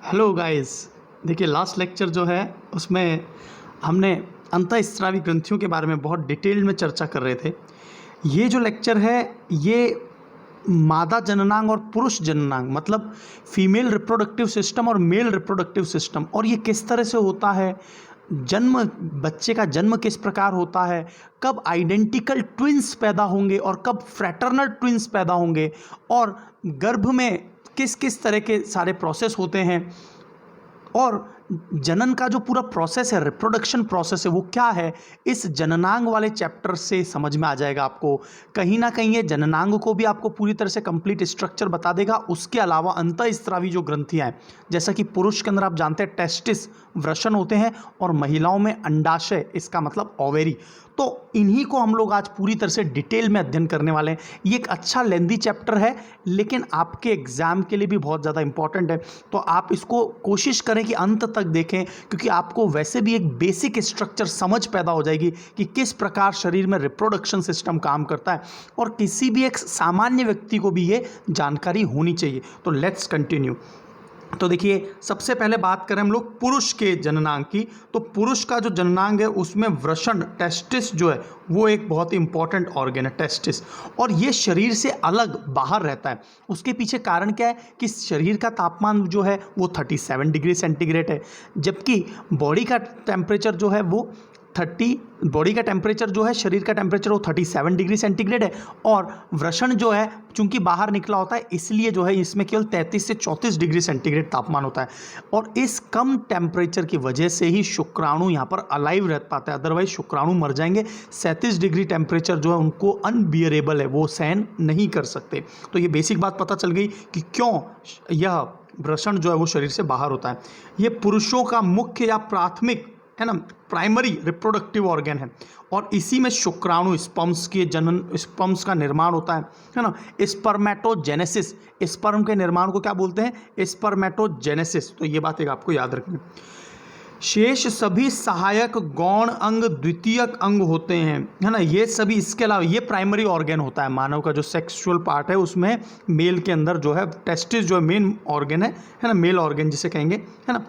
Hello guys. देखिए last lecture जो है उसमें हमने अंतःस्रावी ग्रंथियों के बारे में बहुत डिटेल में चर्चा कर रहे थे। ये जो लेक्चर है ये मादा जननांग और पुरुष जननांग मतलब फीमेल रिप्रोडक्टिव सिस्टम और मेल रिप्रोडक्टिव सिस्टम, और ये किस तरह से होता है, बच्चे का जन्म किस प्रकार होता है, कब आइडेंटिकल ट्विंस पैदा होंगे और कब फ्रैटर्नल ट्विंस पैदा होंगे, और गर्भ में किस किस तरह के सारे प्रोसेस होते हैं, और जनन का जो पूरा प्रोसेस है, रिप्रोडक्शन प्रोसेस है, वो क्या है, इस जननांग वाले चैप्टर से समझ में आ जाएगा आपको। कहीं ना कहीं ये जननांग को भी आपको पूरी तरह से कंप्लीट स्ट्रक्चर बता देगा। उसके अलावा अंतःस्रावी जो ग्रंथियां हैं, जैसा कि पुरुष के अंदर आप जानते हैं टेस्टिस वृषण होते हैं और महिलाओं में अंडाशय, इसका मतलब ओवेरी, तो इन्हीं को हम लोग आज पूरी तरह से डिटेल में अध्ययन करने वाले हैं। ये एक अच्छा लेंदी चैप्टर है लेकिन आपके एग्जाम के लिए भी बहुत ज़्यादा इंपॉर्टेंट है, तो आप इसको कोशिश करें कि अंत तक देखें, क्योंकि आपको वैसे भी एक बेसिक स्ट्रक्चर समझ पैदा हो जाएगी कि किस प्रकार शरीर में रिप्रोडक्शन सिस्टम काम करता है, और किसी भी एक सामान्य व्यक्ति को भी ये जानकारी होनी चाहिए। तो लेट्स कंटिन्यू। तो देखिए सबसे पहले बात करें हम लोग पुरुष के जननांग की, तो पुरुष का जो जननांग है उसमें वृषण टेस्टिस जो है वो एक बहुत ही इंपॉर्टेंट ऑर्गन है, टेस्टिस, और ये शरीर से अलग बाहर रहता है। उसके पीछे कारण क्या है कि शरीर का तापमान जो है वो 37 डिग्री सेंटीग्रेड है, जबकि बॉडी का टेम्परेचर जो है वो बॉडी का टेम्परेचर जो है, शरीर का टेम्परेचर वो 37 डिग्री सेंटीग्रेड है, और वृषण जो है चूंकि बाहर निकला होता है इसलिए जो है इसमें केवल 33 से 34 डिग्री सेंटीग्रेड तापमान होता है, और इस कम टेम्परेचर की वजह से ही शुक्राणु यहाँ पर अलाइव रह पाता है, अदरवाइज शुक्राणु मर जाएंगे। 37 डिग्री टेम्परेचर जो है उनको अनबियरेबल है, वो सहन नहीं कर सकते। तो ये बेसिक बात पता चल गई कि क्यों यह वृषण जो है वो शरीर से बाहर होता है। ये पुरुषों का मुख्य या प्राथमिक है ना, प्राइमरी रिप्रोडक्टिव ऑर्गन है, और इसी में शुक्राणु स्पर्म्स का निर्माण होता है ना। स्पर्मेटोजेनेसिस, स्पर्म के निर्माण को क्या बोलते हैं, स्पर्मेटोजेनेसिस, तो ये बात एक आपको याद रखनी। शेष सभी सहायक गौण अंग द्वितीयक अंग होते हैं, है ना, ये सभी। इसके अलावा ये प्राइमरी ऑर्गन होता है, मानव का जो सेक्सुअल पार्ट है उसमें मेल के अंदर जो है टेस्टिस जो है मेन ऑर्गन है ना, मेल ऑर्गन जिसे कहेंगे, है ना।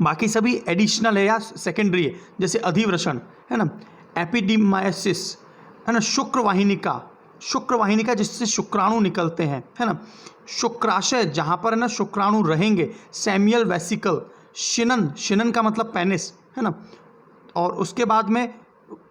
बाकी सभी एडिशनल है या सेकेंडरी है, जैसे अधिवृषण है ना, एपिडिमाइसिस है ना, शुक्रवाहिनिका जिससे शुक्राणु निकलते हैं, है ना, शुक्राशय जहाँ पर है ना शुक्राणु रहेंगे, सेमियल वेसिकल, शिनन का मतलब पेनिस, है ना, और उसके बाद में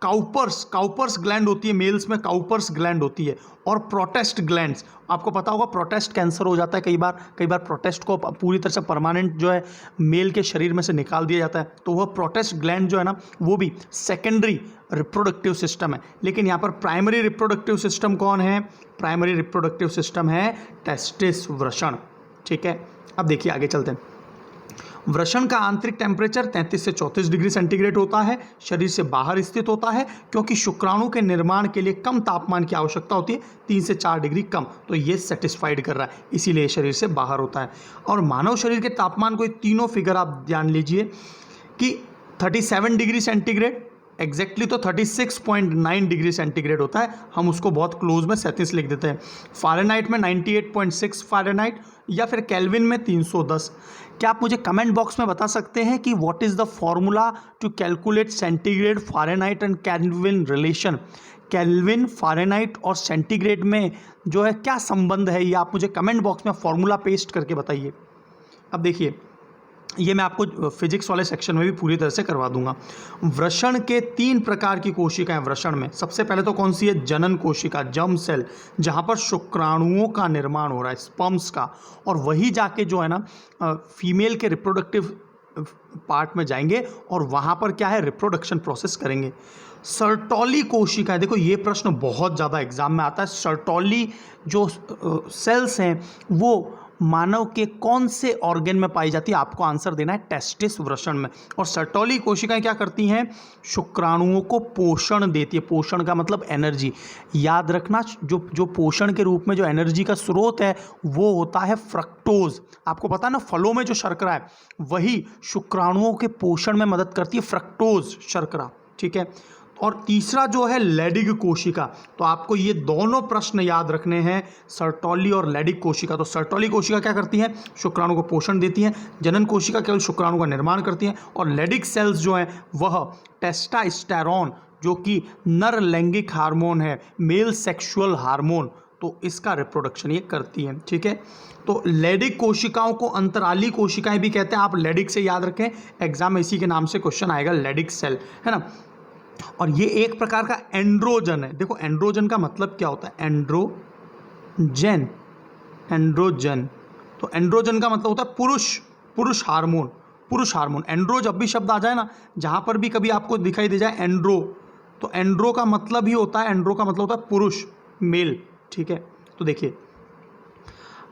काउपर्स ग्लैंड होती है, मेल्स में काउपर्स ग्लैंड होती है, और प्रोटेस्ट ग्लैंड्स, आपको पता होगा प्रोटेस्ट कैंसर हो जाता है कई बार प्रोटेस्ट को पूरी तरह से परमानेंट जो है मेल के शरीर में से निकाल दिया जाता है, तो वह प्रोटेस्ट ग्लैंड जो है ना वो भी सेकेंडरी रिप्रोडक्टिव सिस्टम है। लेकिन यहाँ पर प्राइमरी रिप्रोडक्टिव सिस्टम कौन है, प्राइमरी रिप्रोडक्टिव सिस्टम है टेस्टिस वृषण। ठीक है, अब देखिए आगे चलते हैं। वृषण का आंतरिक टेम्परेचर 33 से 34 डिग्री सेंटीग्रेड होता है, शरीर से बाहर स्थित होता है, क्योंकि शुक्राणु के निर्माण के लिए कम तापमान की आवश्यकता होती है, 3 से 4 डिग्री कम, तो ये सेटिस्फाइड कर रहा है, इसीलिए शरीर से बाहर होता है। और मानव शरीर के तापमान को ये तीनों फिगर आप ध्यान लीजिए कि 37 डिग्री सेंटीग्रेड एग्जैक्टली तो 36.9 डिग्री सेंटीग्रेड होता है, हम उसको बहुत क्लोज में 37 लिख देते हैं। फ़ारेनहाइट में 98.6 फ़ारेनहाइट, या फिर केल्विन में 310। क्या आप मुझे कमेंट बॉक्स में बता सकते हैं कि what is the formula to calculate centigrade, Fahrenheit and Kelvin relation. Kelvin, Fahrenheit और सेंटीग्रेड में जो है क्या संबंध है, ये आप मुझे कमेंट बॉक्स में फॉर्मूला पेस्ट करके बताइए। अब देखिए ये मैं आपको फिजिक्स वाले सेक्शन में भी पूरी तरह से करवा दूंगा। वृषण के 3 प्रकार की कोशिकाएं वृषण में, सबसे पहले तो कौन सी है, जनन कोशिका, जर्म सेल, जहां पर शुक्राणुओं का निर्माण हो रहा है, स्पर्म्स का, और वही जाके जो है ना फीमेल के रिप्रोडक्टिव पार्ट में जाएंगे और वहां पर क्या है, रिप्रोडक्शन प्रोसेस करेंगे। सर्टोली कोशिकाएं, देखो ये प्रश्न बहुत ज़्यादा एग्जाम में आता है। सर्टोली जो सेल्स हैं वो मानव के कौन से ऑर्गन में पाई जाती है, आपको आंसर देना है टेस्टिस वृषण में। और सर्टोली कोशिकाएं क्या करती हैं, शुक्राणुओं को पोषण देती है, पोषण का मतलब एनर्जी, याद रखना जो पोषण के रूप में जो एनर्जी का स्रोत है वो होता है फ्रक्टोज। आपको पता है ना फलों में जो शर्करा है वही शुक्राणुओं के पोषण में मदद करती है, फ्रक्टोज शर्करा। ठीक है, और तीसरा जो है लेडिग कोशिका। तो आपको ये दोनों प्रश्न याद रखने हैं, सर्टोली और लेडिग कोशिका। तो सर्टोली कोशिका क्या करती है? शुक्राणु को पोषण देती हैं। जनन कोशिका केवल शुक्राणु का निर्माण करती हैं। और लेडिग सेल्स जो हैं वह टेस्टोस्टेरोन, जो कि नर लैंगिक हार्मोन है, मेल सेक्सुअल हार्मोन, तो इसका रिप्रोडक्शन ये करती है। ठीक है, तो लेडिग कोशिकाओं को अंतराली कोशिकाएं भी कहते हैं। आप लेडिग से याद रखें, एग्जाम में इसी के नाम से क्वेश्चन आएगा, लेडिग सेल, है ना। और ये एक प्रकार का एंड्रोजन है। देखो एंड्रोजन का मतलब क्या होता है? एंड्रोजन, एंड्रोजन, तो एंड्रोजन का मतलब होता है पुरुष हार्मोन, पुरुष हार्मोन। एंड्रो जब भी शब्द आ जाए ना, जहां पर भी कभी आपको दिखाई दे जाए एंड्रो, तो एंड्रो का मतलब ही होता है, एंड्रो का मतलब होता है पुरुष, मेल। ठीक है, तो देखिए,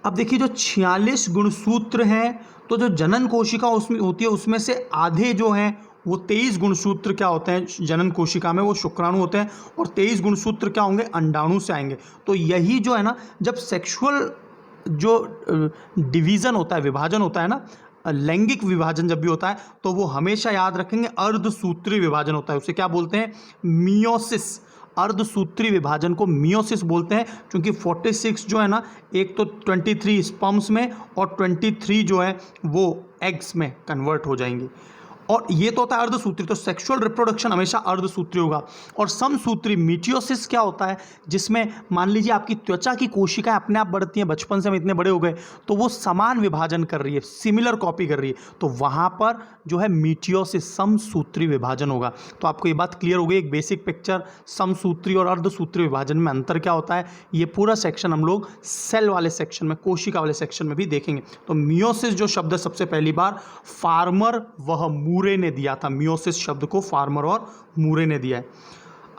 अब देखिए जो 46 गुणसूत्र हैं, तो जो जनन कोशिका उसमें होती है उसमें से आधे जो हैं वो 23 गुणसूत्र क्या होते हैं जनन कोशिका में, वो शुक्राणु होते हैं, और 23 गुणसूत्र क्या होंगे? अंडाणु से आएंगे। तो यही जो है ना, जब सेक्सुअल जो डिवीज़न होता है, विभाजन होता है ना, लैंगिक विभाजन जब भी होता है, तो वो हमेशा याद रखेंगे अर्धसूत्री विभाजन होता है। उसे क्या बोलते हैं? मियोसिस। अर्धसूत्री विभाजन को मियोसिस बोलते हैं, क्योंकि 46 जो है ना, एक तो 23 स्पर्म्स में और 23 जो है वो एग्स में कन्वर्ट हो जाएंगी। और ये तो होता है अर्धसूत्री। तो सेक्सुअल रिप्रोडक्शन हमेशा अर्धसूत्री होगा। और समसूत्री मिटियोसिस क्या होता है? जिसमें मान लीजिए आपकी त्वचा की कोशिकाएं अपने आप बढ़ती हैं, बचपन से हम इतने बड़े हो गए, तो वो समान विभाजन कर रही है, सिमिलर कॉपी कर रही है, तो वहाँ पर जो है मिटियोसिस, समसूत्री विभाजन होगा। तो आपको ये बात क्लियर हो गई, एक बेसिक पिक्चर, समसूत्री और अर्धसूत्री विभाजन में अंतर क्या होता है। ये पूरा सेक्शन हम लोग सेल वाले सेक्शन में, कोशिका वाले सेक्शन में भी देखेंगे। तो मियोसिस जो शब्द है सबसे पहली बार फार्मर वह मूरे ने दिया था। मियोसिस शब्द को फार्मर और मूरे ने दिया है।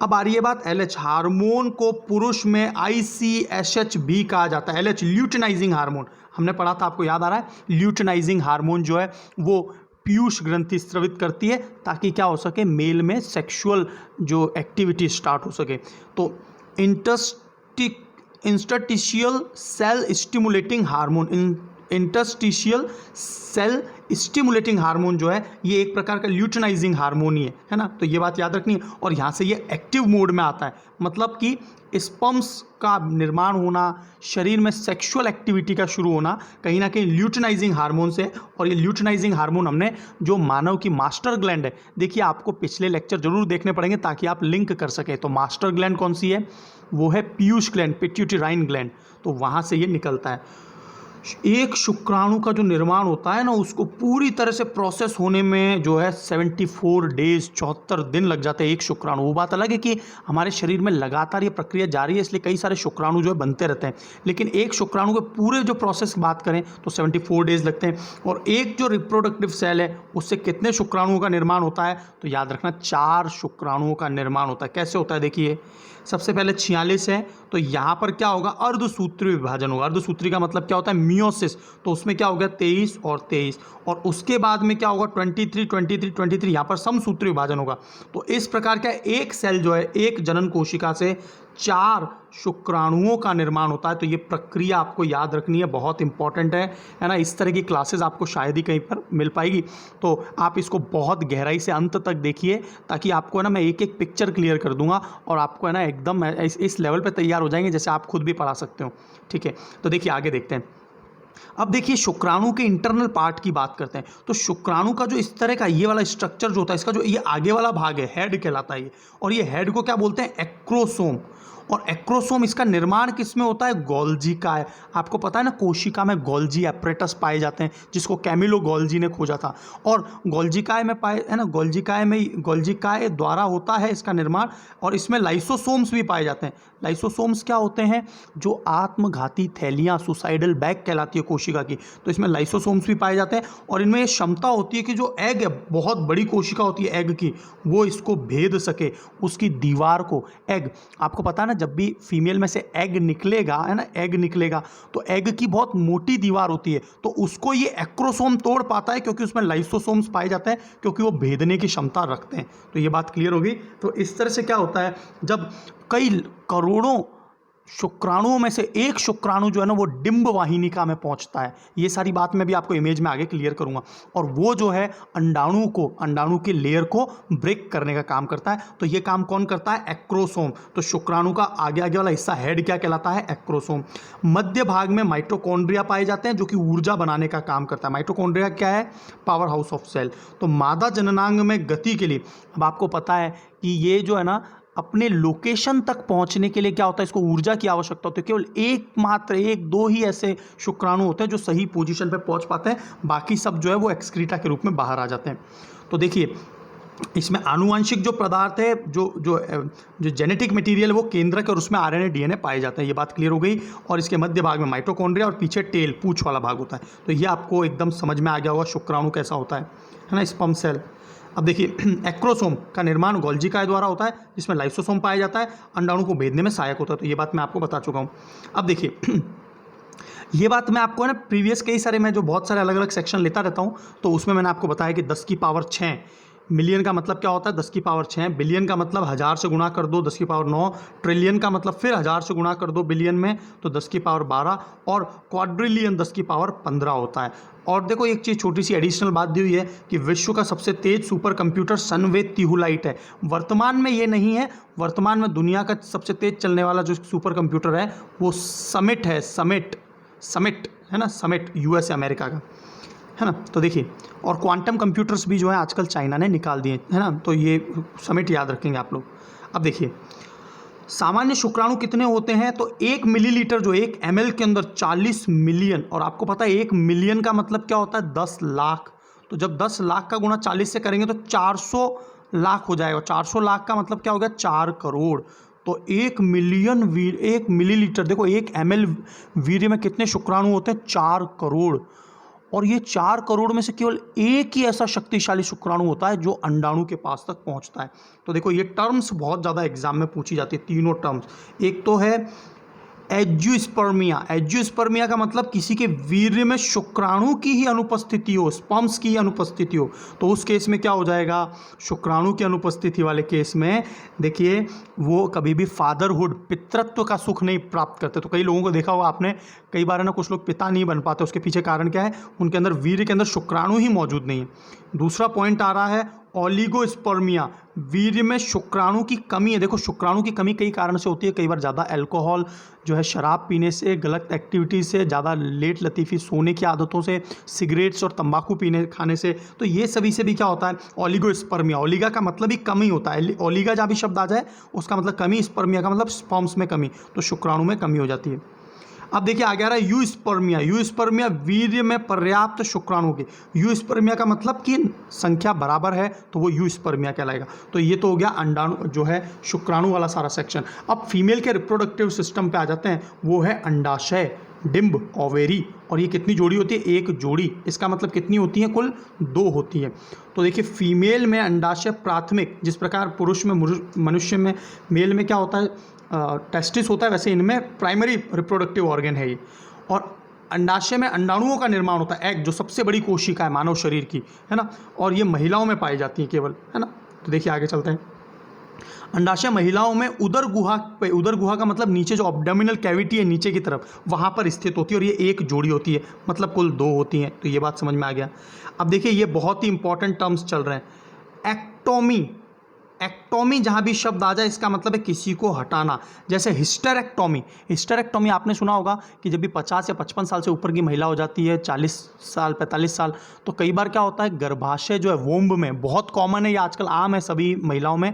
अब आ रही है बात LH हार्मोन को पुरुष में ICSH भी कहा जाता है। LH ल्यूटिनाइजिंग हार्मोन, हमने पढ़ा था, आपको याद आ रहा है? ल्यूटिनाइजिंग हार्मोन जो है वो पीयूष ग्रंथि स्रावित करती है, ताकि क्या हो सके? मेल में सेक्सुअल जो एक्टिविटी स्टार्ट हो सके। तो interstitial cell stimulating hormone, interstitial cell stimulating hormone जो है ये एक प्रकार का ल्यूटिनाइजिंग हार्मोन ही है ना। तो ये बात याद रखनी है। और यहाँ से ये एक्टिव मोड में आता है, मतलब कि स्पर्म्स का निर्माण होना, शरीर में सेक्सुअल एक्टिविटी का शुरू होना कहीं ना कहीं ल्यूटिनाइजिंग हार्मोन से। और ये ल्यूटिनाइजिंग हार्मोन हमने जो मानव की मास्टर ग्लैंड है, देखिए आपको पिछले लेक्चर जरूर देखने पड़ेंगे ताकि आप लिंक कर सकें। तो मास्टर ग्लैंड कौन सी है? वो है पीयूष ग्लैंड, पिट्यूटराइन ग्लैंड। तो वहाँ से ये निकलता है। एक शुक्राणु का जो निर्माण होता है ना, उसको पूरी तरह से प्रोसेस होने में जो है 74 डेज, 74 दिन लग जाते हैं एक शुक्राणु। वो बात अलग है कि हमारे शरीर में लगातार ये प्रक्रिया जारी है, इसलिए कई सारे शुक्राणु जो है बनते रहते हैं, लेकिन एक शुक्राणु के पूरे जो प्रोसेस की बात करें तो 74 डेज लगते हैं। और एक जो रिप्रोडक्टिव सेल है उससे कितने शुक्राणुओं का निर्माण होता है? तो याद रखना 4 शुक्राणुओं का निर्माण होता है। कैसे होता है? देखिए, सबसे पहले 46 है, तो यहाँ पर क्या होगा? अर्धसूत्री विभाजन होगा। अर्धसूत्री का मतलब क्या होता है? मियोसिस। तो उसमें क्या होगा? 23 और 23। और उसके बाद में क्या होगा? 23, 23, 23। यहाँ पर समसूत्री विभाजन होगा। तो इस प्रकार का एक सेल जो है, एक जनन कोशिका से 4 शुक्राणुओं का निर्माण होता है। तो ये प्रक्रिया आपको याद रखनी है, बहुत इंपॉर्टेंट है ना। इस तरह की क्लासेस आपको शायद ही कहीं पर मिल पाएगी, तो आप इसको बहुत गहराई से अंत तक देखिए, ताकि आपको है ना मैं एक एक पिक्चर क्लियर कर दूंगा और आपको है ना एकदम इस लेवल पे तैयार हो जाएंगे जैसे आप खुद भी पढ़ा सकते हो। ठीक है, तो देखिए आगे देखते हैं। अब देखिए शुक्राणु के इंटरनल पार्ट की बात करते हैं। तो शुक्राणु का जो इस तरह का ये वाला स्ट्रक्चर जो होता है, इसका जो ये आगे वाला भाग है, हेड कहलाता है ये। और ये हेड को क्या बोलते हैं? एक्रोसोम। और एक्रोसोम, इसका निर्माण किस में होता है? गोल्जी का है। आपको पता है ना, कोशिका में गोल्जी एपरेटस पाए जाते हैं, जिसको कैमिलो गोल्जी ने खोजा था। और गोल्जिकाय में पाए है ना, गोल्जिकाय द्वारा होता है इसका निर्माण। और इसमें लाइसोसोम्स भी पाए जाते हैं। लाइसोसोम्स क्या होते हैं? जो आत्मघाती थैलियाँ, सुसाइडल बैग कहलाती है कोशिका की, तो इसमें लाइसोसोम्स भी पाए जाते हैं। और इनमें ये क्षमता होती है कि जो एग है, बहुत बड़ी कोशिका होती है एग की, वो इसको भेद सके, उसकी दीवार को। एग, आपको पता है ना, जब भी फीमेल में से एग निकलेगा है ना, एग निकलेगा, तो एग की बहुत मोटी दीवार होती है, तो उसको ये एक्रोसोम तोड़ पाता है, क्योंकि उसमें लाइसोसोम्स पाए जाते हैं, क्योंकि वो भेदने की क्षमता रखते हैं। तो ये बात क्लियर होगी। तो इस तरह से क्या होता है, जब कई करोड़ों शुक्राणुओं में से एक शुक्राणु जो है ना वो डिंब वाहिनिका में पहुंचता है। ये सारी बात मैं भी आपको इमेज में आगे क्लियर करूंगा। और वो जो है अंडाणु के लेयर को ब्रेक करने का काम करता है। तो ये काम कौन करता है? एक्रोसोम। तो शुक्राणु का आगे आगे वाला हिस्सा हेड क्या कहलाता है? एक्रोसोम। मध्य भाग में माइटोकॉन्ड्रिया पाए जाते हैं जो कि ऊर्जा बनाने का काम करता है। माइटोकॉन्ड्रिया क्या है? Power house of cell. तो मादा जननांग में गति के लिए, अब आपको पता है कि ये जो है ना अपने लोकेशन तक पहुंचने के लिए क्या होता है, इसको ऊर्जा की आवश्यकता होती है। केवल एक दो ही ऐसे शुक्राणु होते हैं जो सही पोजीशन पे पहुंच पाते हैं, बाकी सब जो है वो एक्सक्रीटा के रूप में बाहर आ जाते हैं। तो देखिए इसमें आनुवंशिक जो पदार्थ है, जो जेनेटिक मटेरियल है वो केंद्रक और उसमें आरएनए डीएनए पाए जाते हैं। ये बात क्लियर हो गई। और इसके मध्य भाग में माइटोकॉन्ड्रिया और पीछे टेल, पूंछ वाला भाग होता है। तो ये आपको एकदम समझ में आ गया होगा शुक्राणु कैसा होता है ना, स्पर्म सेल। अब देखिए एक्रोसोम का निर्माण गोल्जी काय द्वारा होता है जिसमें लाइसोसोम पाया जाता है, अंडाणु को भेदने में सहायक होता है। तो ये बात मैं आपको बता चुका हूँ। अब देखिए ये बात मैं आपको है ना प्रीवियस कई सारे, मैं जो बहुत सारे अलग अलग सेक्शन लेता रहता हूँ तो उसमें मैंने आपको बताया कि 10 की पावर 6 मिलियन का मतलब क्या होता है? 10 की पावर 6। बिलियन का मतलब 1000 से गुणा कर दो, 10 की पावर 9। ट्रिलियन का मतलब फिर 1000 से गुणा कर दो बिलियन में, तो 10 की पावर 12। और क्वाड्रिलियन 10 की पावर 15 होता है। और देखो एक चीज़ छोटी सी एडिशनल बात दी हुई है कि विश्व का सबसे तेज सुपर कंप्यूटर सनवेद तिहुलाइट है। वर्तमान में ये नहीं है, वर्तमान में दुनिया का सबसे तेज चलने वाला जो सुपर कंप्यूटर है वो समिट है। समिट है ना, समिट यूएस अमेरिका का है ना। तो देखिए, और क्वांटम कंप्यूटर्स भी जो है आजकल चाइना ने निकाल दिए है ना। तो ये समिट याद रखेंगे आप लोग। अब देखिए सामान्य शुक्राणु कितने होते हैं? तो 1 मिलीलीटर जो 1 ml के अंदर 40 मिलियन। और आपको पता है 1 मिलियन का मतलब क्या होता है? 10 लाख। तो जब 10 लाख का गुणा 40 से करेंगे तो 400 लाख हो जाएगा। 400 लाख का मतलब क्या हो गया? 4 करोड़। तो 1 मिलीलीटर, देखो 1 ml वीर्य में कितने शुक्राणु होते हैं? 4 करोड़। और ये 4 करोड़ में से केवल एक ही ऐसा शक्तिशाली शुक्राणु होता है जो अंडाणु के पास तक पहुंचता है। तो देखो ये टर्म्स बहुत ज़्यादा एग्जाम में पूछी जाती है, तीनों टर्म्स। एक तो है एंजियोस्पर्मिया। एंजियोस्पर्मिया का मतलब किसी के वीर्य में शुक्राणु की ही अनुपस्थिति हो, स्पर्म्स की ही अनुपस्थिति हो। तो उस केस में क्या हो जाएगा? शुक्राणु की अनुपस्थिति वाले केस में देखिए वो कभी भी फादरहुड, पितृत्व का सुख नहीं प्राप्त करते। तो कई लोगों को देखा होगा आपने, कई बार है ना कुछ लोग पिता नहीं बन पाते। उसके पीछे कारण क्या है? उनके अंदर वीर्य के अंदर शुक्राणु ही मौजूद नहीं है। दूसरा पॉइंट आ रहा है ओलिगोस्पर्मिया। वीर्य में शुक्राणु की कमी है। देखो शुक्राणु की कमी कई कारण से होती है। कई बार ज़्यादा अल्कोहल जो है, शराब पीने से, गलत एक्टिविटी से, ज़्यादा लेट लतीफ़ी सोने की आदतों से, सिगरेट्स और तंबाकू पीने खाने से। तो ये सभी से भी क्या होता है? ओलिगोस्पर्मिया। ओलिगा का मतलब ही कमी होता है। ओलिगा जहाँ भी शब्द आ जाए उसका मतलब कमी, स्पर्मिया का मतलब स्पर्म्स में कमी। तो शुक्राणु में कमी हो जाती है। अब देखिए आगे आ रहा है यूस्पर्मिया। यूस्पर्मिया वीर्य में पर्याप्त शुक्राणु की। यूस्पर्मिया का मतलब कि संख्या बराबर है तो वो यूस्पर्मिया कहलाएगा। तो ये तो हो गया अंडाणु जो है शुक्राणु वाला सारा सेक्शन। अब फीमेल के रिप्रोडक्टिव सिस्टम पे आ जाते हैं। वो है अंडाशय, डिंब, ओवेरी। और ये कितनी जोड़ी होती है? एक जोड़ी। इसका मतलब कितनी होती है? कुल 2 होती है। तो देखिए फीमेल में अंडाशय प्राथमिक, जिस प्रकार पुरुष में, मनुष्य में, मेल में क्या होता है? टेस्टिस होता है, वैसे इनमें प्राइमरी रिप्रोडक्टिव ऑर्गन है ये। और अंडाशय में अंडाणुओं का निर्माण होता है, एग, जो सबसे बड़ी कोशिका है मानव शरीर की, है ना। और ये महिलाओं में पाई जाती है केवल, है ना। तो देखिए आगे चलते हैं। अंडाशय महिलाओं में उदर गुहा पे, उदर गुहा का मतलब नीचे जो एब्डोमिनल कैविटी है नीचे की तरफ, वहाँ पर स्थित होती है। और ये एक जोड़ी होती है, मतलब कुल 2 होती हैं। तो ये बात समझ में आ गया। अब देखिए ये बहुत ही इंपॉर्टेंट टर्म्स चल रहे हैं। एक्टोमी। एक्टोमी जहाँ भी शब्द आ जाए इसका मतलब है किसी को हटाना। जैसे हिस्टेरेक्टोमी। हिस्टेरेक्टोमी आपने सुना होगा कि जब भी 50 या 55 साल से ऊपर की महिला हो जाती है, 40 साल, 45 साल, तो कई बार क्या होता है? गर्भाशय जो है वोम्ब में, बहुत कॉमन है ये, आजकल आम है सभी महिलाओं में,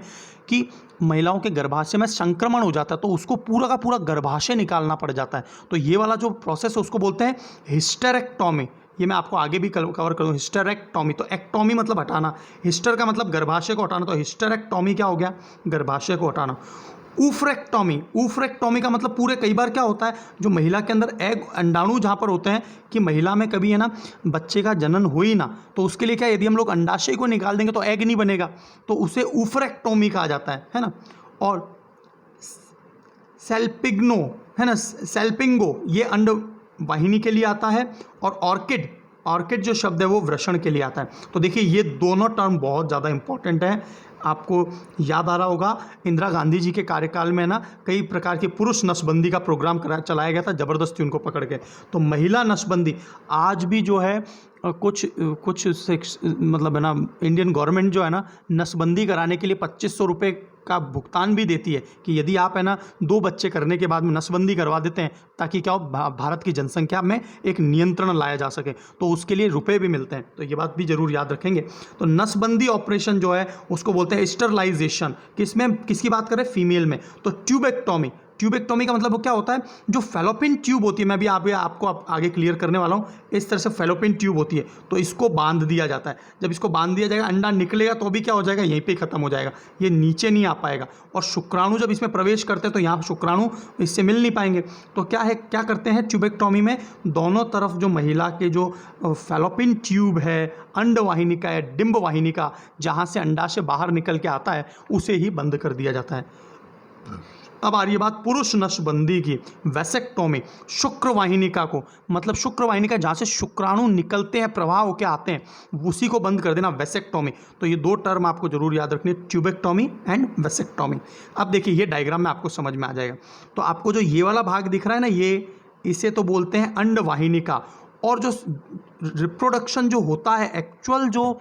कि महिलाओं के गर्भाशय में संक्रमण हो जाता है तो उसको पूरा का पूरा गर्भाशय निकालना पड़ जाता है। तो ये वाला जो प्रोसेस है उसको बोलते हैं हिस्टेरेक्टोमी। ये मैं आपको आगे भी कवर करूँ। हिस्टेरेक्टोमी, तो एक्टोमी मतलब हटाना, हिस्टर का मतलब गर्भाशय को हटाना, तो हिस्टेरेक्टोमी क्या हो गया? गर्भाशय को हटाना। ऊफ्रेक्टोमी। ऊफ्रेक्टोमी का मतलब पूरे, कई बार क्या होता है जो महिला के अंदर एग, अंडाणु जहाँ पर होते हैं, कि महिला में कभी है ना बच्चे का जनन हो ही ना, तो उसके लिए क्या, यदि हम लोग अंडाशय को निकाल देंगे तो एग नहीं बनेगा, तो उसे ऊफ्रेक्टोमी कहा जाता है ना। और सेल्पिग्नो, है ना, सेल्पिंगो, ये अंड वाहिनी के लिए आता है। और ऑर्किड, ऑर्किड जो शब्द है वो वृषण के लिए आता है। तो देखिए ये दोनों टर्म बहुत ज़्यादा इंपॉर्टेंट है। आपको याद आ रहा होगा इंदिरा गांधी जी के कार्यकाल में ना कई प्रकार की पुरुष नसबंदी का प्रोग्राम चलाया गया था, ज़बरदस्ती उनको पकड़ के। तो महिला नसबंदी आज भी जो है कुछ मतलब है ना, इंडियन गवर्नमेंट जो है ना नसबंदी कराने के लिए 2500 रुपये का भुगतान भी देती है कि यदि आप है ना 2 बच्चे करने के बाद में नसबंदी करवा देते हैं ताकि क्या हो भारत की जनसंख्या में एक नियंत्रण लाया जा सके, तो उसके लिए रुपए भी मिलते हैं। तो ये बात भी जरूर याद रखेंगे। तो नसबंदी ऑपरेशन जो है उसको बोलते हैं स्टरलाइजेशन। किसमें, किसकी बात करें, फीमेल में। तो ट्यूबेक्टोमी, ट्यूबेक्टोमी का मतलब क्या होता है, जो फेलोपिन ट्यूब होती है, मैं भी आपको आगे क्लियर करने वाला हूँ। इस तरह से फेलोपिन ट्यूब होती है, तो इसको बांध दिया जाता है। जब इसको बांध दिया जाएगा, अंडा निकलेगा तो भी क्या हो जाएगा, यहीं पे ख़त्म हो जाएगा, ये नीचे नहीं आ पाएगा। और शुक्राणु जब इसमें प्रवेश करते हैं तो यहाँ शुक्राणु इससे मिल नहीं पाएंगे। तो क्या करते हैं ट्यूबेक्टोमी में, दोनों तरफ जो महिला के जो फेलोपिन ट्यूब है, अंडवाहिनिका या डिंबवाहिनिका, जहाँ से अंडाशय बाहर निकल के आता है, उसे ही बंद कर दिया जाता है। अब आ रही है बात पुरुष नसबंदी की, वैसेक्टोमी। शुक्रवाहिनिका को, मतलब शुक्रवाहिनिका जहाँ से शुक्राणु निकलते हैं, प्रवाह होकर आते हैं, उसी को बंद कर देना, वैसेक्टोमी। तो ये 2 टर्म आपको जरूर याद रखनी है, ट्यूबेक्टोमी एंड वैसेक्टोमी। अब देखिए ये डायग्राम में आपको समझ में आ जाएगा। तो आपको जो ये वाला भाग दिख रहा है ना, इसे तो बोलते हैं अंडवाहिनिका। और जो रिप्रोडक्शन जो होता है, एक्चुअल जो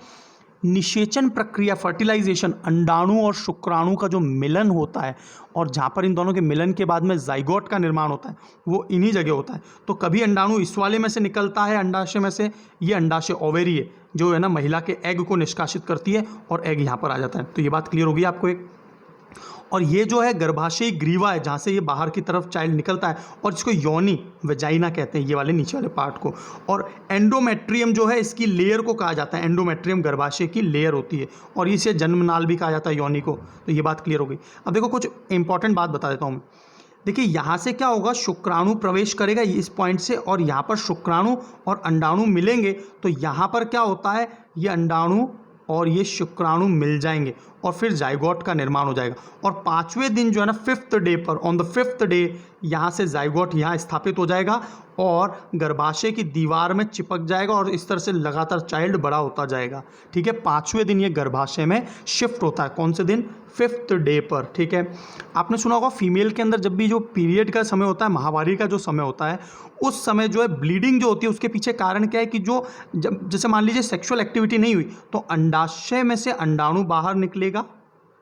निषेचन प्रक्रिया, फर्टिलाइजेशन, अंडाणु और शुक्राणु का जो मिलन होता है, और जहाँ पर इन दोनों के मिलन के बाद में जाइगोट का निर्माण होता है, वो इन्हीं जगह होता है। तो कभी अंडाणु इस वाले में से निकलता है, अंडाशय में से, ये अंडाशय ओवेरी है जो है ना महिला के एग को निष्कासित करती है, और एग यहाँ पर आ जाता है। तो ये बात क्लियर होगी आपको एक। और ये जो है गर्भाशयी ग्रीवा है, जहाँ से ये बाहर की तरफ चाइल्ड निकलता है, और जिसको योनि, वेजाइना कहते हैं, ये वाले नीचे वाले पार्ट को। और एंडोमेट्रियम जो है, इसकी लेयर को कहा जाता है, एंडोमेट्रियम गर्भाशय की लेयर होती है, और इसे जन्मनाल भी कहा जाता है, योनि को। तो ये बात क्लियर हो गई। अब देखो कुछ इंपॉर्टेंट बात बता देता हूँ मैं। देखिए यहाँ से क्या होगा, शुक्राणु प्रवेश करेगा इस पॉइंट से, और यहाँ पर शुक्राणु और अंडाणु मिलेंगे। तो यहाँ पर क्या होता है, ये अंडाणु और ये शुक्राणु मिल जाएंगे, और फिर जाइगोट का निर्माण हो जाएगा। और 5वें दिन जो है ना, 5th डे पर, ऑन द 5th डे, यहाँ से जाइगोट यहाँ स्थापित हो जाएगा और गर्भाशय की दीवार में चिपक जाएगा, और इस तरह से लगातार चाइल्ड बड़ा होता जाएगा। ठीक है, 5वें दिन ये गर्भाशय में शिफ्ट होता है। कौन से दिन, 5th डे पर। ठीक है, आपने सुना होगा फीमेल के अंदर जब भी जो पीरियड का समय होता है, माहवारी का जो समय होता है, उस समय जो है ब्लीडिंग जो होती है, उसके पीछे कारण क्या है कि जो जब जैसे मान लीजिए सेक्सुअल एक्टिविटी नहीं हुई, तो अंडाशय में से अंडाणु बाहर निकलेगा,